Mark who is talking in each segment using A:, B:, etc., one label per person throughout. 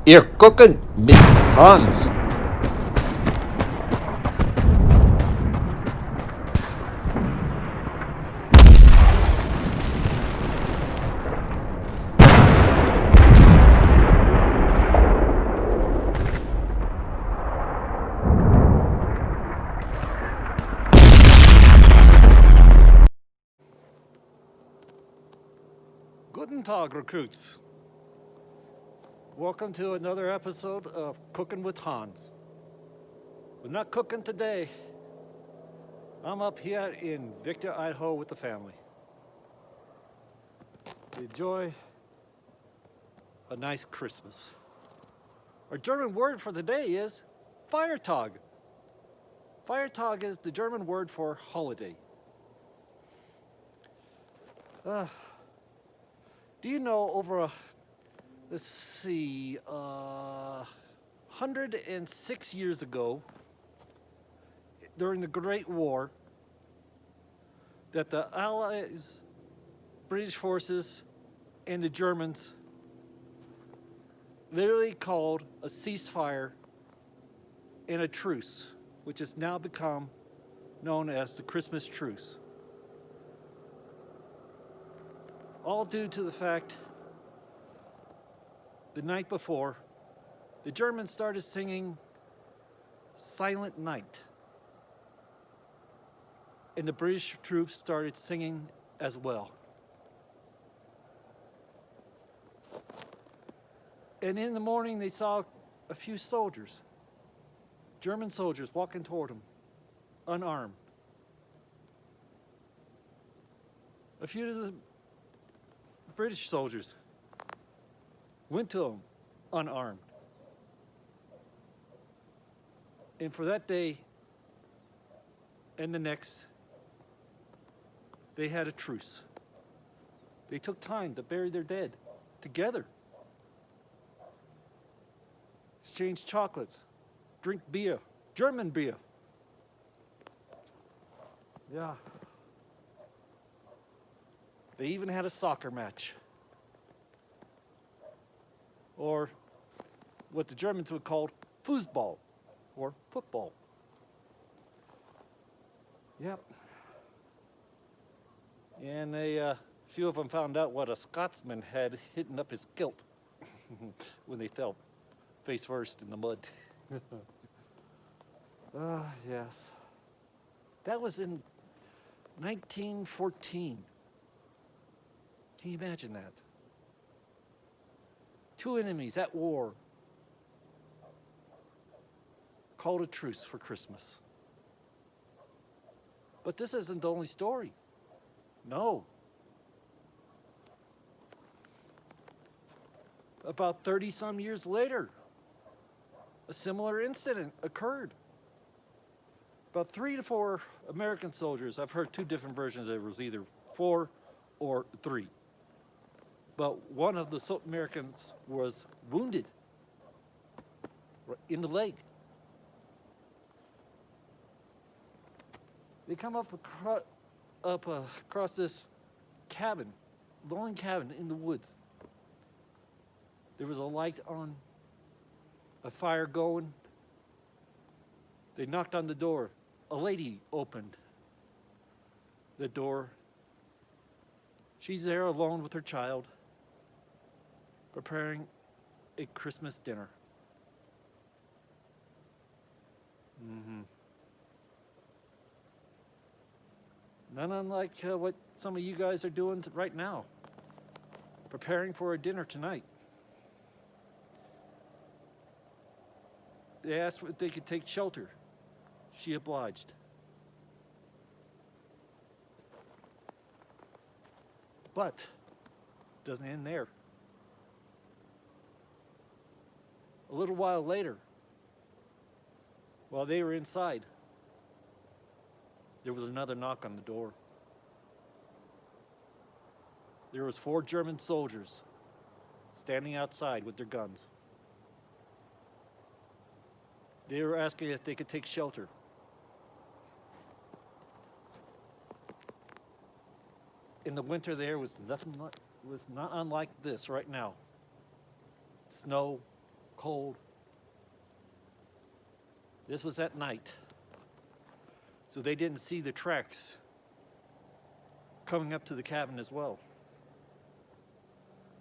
A: Ihr Kochen mit Hans.
B: Guten Tag, recruits. Welcome to another episode of Cooking with Hans. We're not cooking today. I'm up here in Victor, Idaho with the family. We enjoy a nice Christmas. Our German word for the day is Feiertag. Feiertag is the German word for holiday. Do you know over 106 years ago, during the Great War, that the Allies, British forces, and the Germans literally called a ceasefire and a truce, which has now become known as the Christmas Truce. All due to the fact the night before, the Germans started singing Silent Night. And the British troops started singing as well. And in the morning, they saw a few soldiers, German soldiers, walking toward them, unarmed. A few of the British soldiers went to them unarmed. And for that day and the next, they had a truce. They took time to bury their dead together. Exchange chocolates, drink beer, German beer. Yeah. They even had a soccer match. Or what the Germans would call Fußball, or football. Yep. And a few of them found out what a Scotsman had hidden up his kilt when they fell face first in the mud. Yes. That was in 1914. Can you imagine that? Two enemies at war called a truce for Christmas. But this isn't the only story. No. About 30-some years later, a similar incident occurred. About 3 to 4 American soldiers, I've heard two different versions, it was either 4 or 3. But one of the Americans was wounded in the leg. They come up across this cabin, lone cabin in the woods. There was a light on, a fire going. They knocked on the door. A lady opened the door. She's there alone with her child, preparing a Christmas dinner. None unlike what some of you guys are doing right now, preparing for a dinner tonight. They asked if they could take shelter. She obliged. But it doesn't end there. A little while later, while they were inside, there was another knock on the door. There was 4 German soldiers standing outside with their guns. They were asking if they could take shelter. In the winter there was not unlike this right now. Snow, cold. This was at night, so they didn't see the tracks coming up to the cabin as well.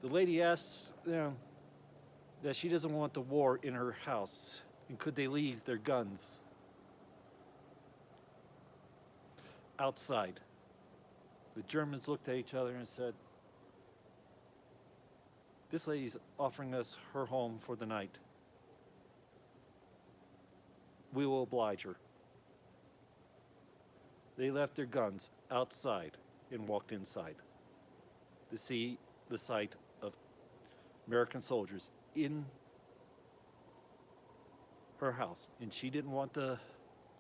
B: The lady asks them that she doesn't want the war in her house, and could they leave their guns outside. The Germans looked at each other and said, "This lady's offering us her home for the night. We will oblige her." They left their guns outside and walked inside to see the sight of American soldiers in her house. And she didn't want the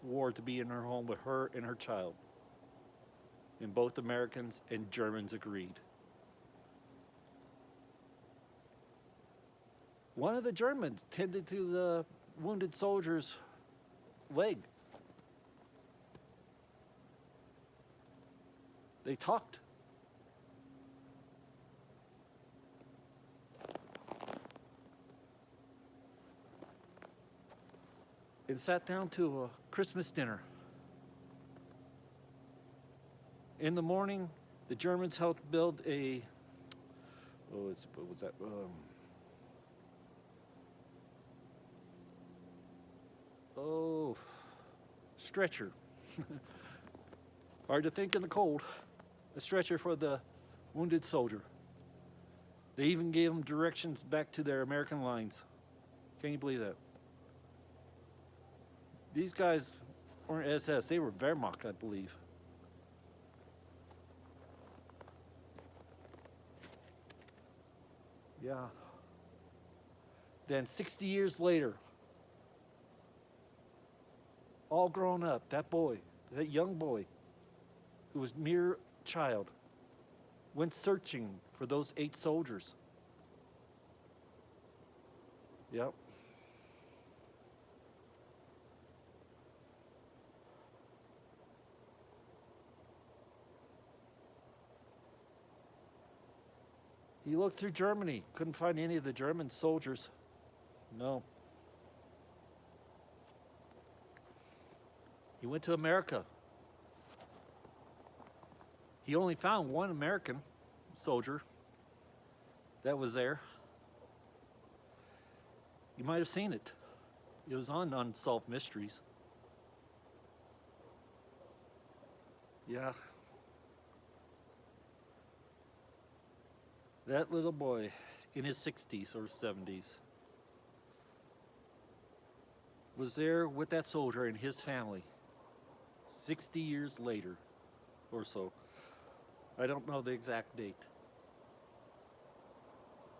B: war to be in her home with her and her child. And both Americans and Germans agreed. One of the Germans tended to the wounded soldier's leg. They talked. And sat down to a Christmas dinner. In the morning, the Germans helped build a, what was that? Stretcher. Hard to think in the cold. A stretcher for the wounded soldier. They even gave them directions back to their American lines. Can you believe that? These guys weren't SS, they were Wehrmacht, I believe. Yeah. Then 60 years later, all grown up, that boy, that young boy, who was mere child, went searching for those 8 soldiers. Yep. He looked through Germany, couldn't find any of the German soldiers. No. He went to America. He only found one American soldier that was there. You might have seen it. It was on Unsolved Mysteries. Yeah. That little boy in his 60s or 70s was there with that soldier and his family 60 years later or so. I don't know the exact date.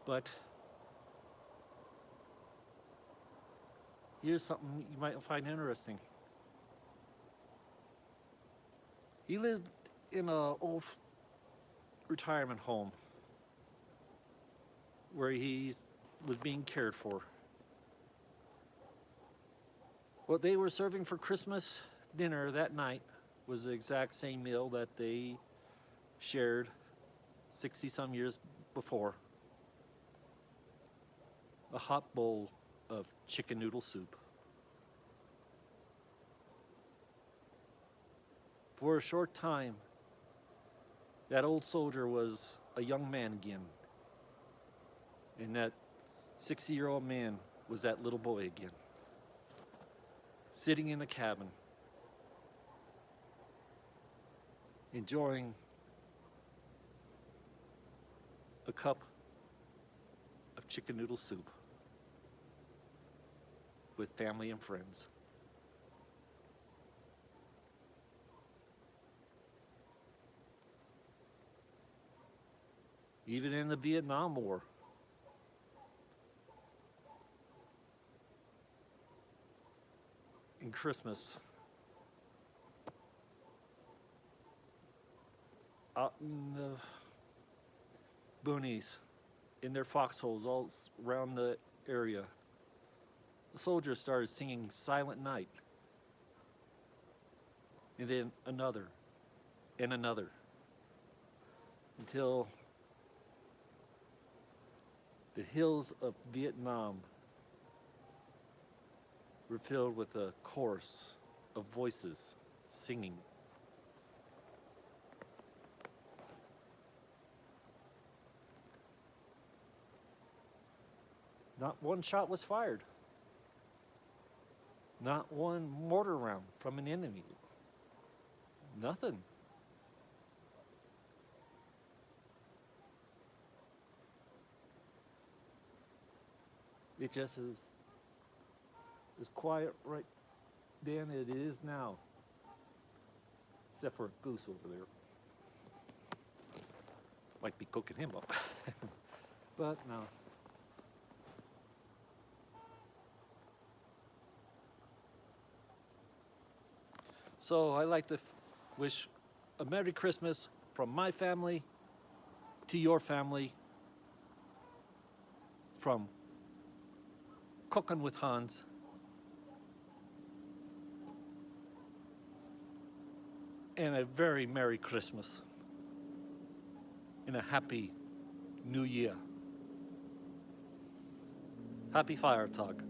B: But here's something you might find interesting. He lived in an old retirement home where he was being cared for. What they were serving for Christmas dinner that night was the exact same meal that they shared 60-some years before. A hot bowl of chicken noodle soup. For a short time, that old soldier was a young man again. And that 60-year-old man was that little boy again. Sitting in the cabin, enjoying a cup of chicken noodle soup with family and friends. Even in the Vietnam War, in Christmas, out in the boonies, in their foxholes all around the area, the soldiers started singing Silent Night. And then another, and another, until the hills of Vietnam were filled with a chorus of voices singing. Not one shot was fired. Not one mortar round from an enemy. Nothing. It just is as quiet right then as it is now. Except for a goose over there. Might be cooking him up. But no. So I like to wish a Merry Christmas from my family to your family, from Kochen with Hans. And a very Merry Christmas and a Happy New Year. Happy Fire Talk.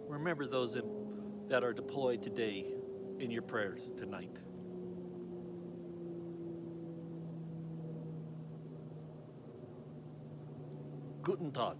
B: Remember those that are deployed today in your prayers tonight. Guten Tag.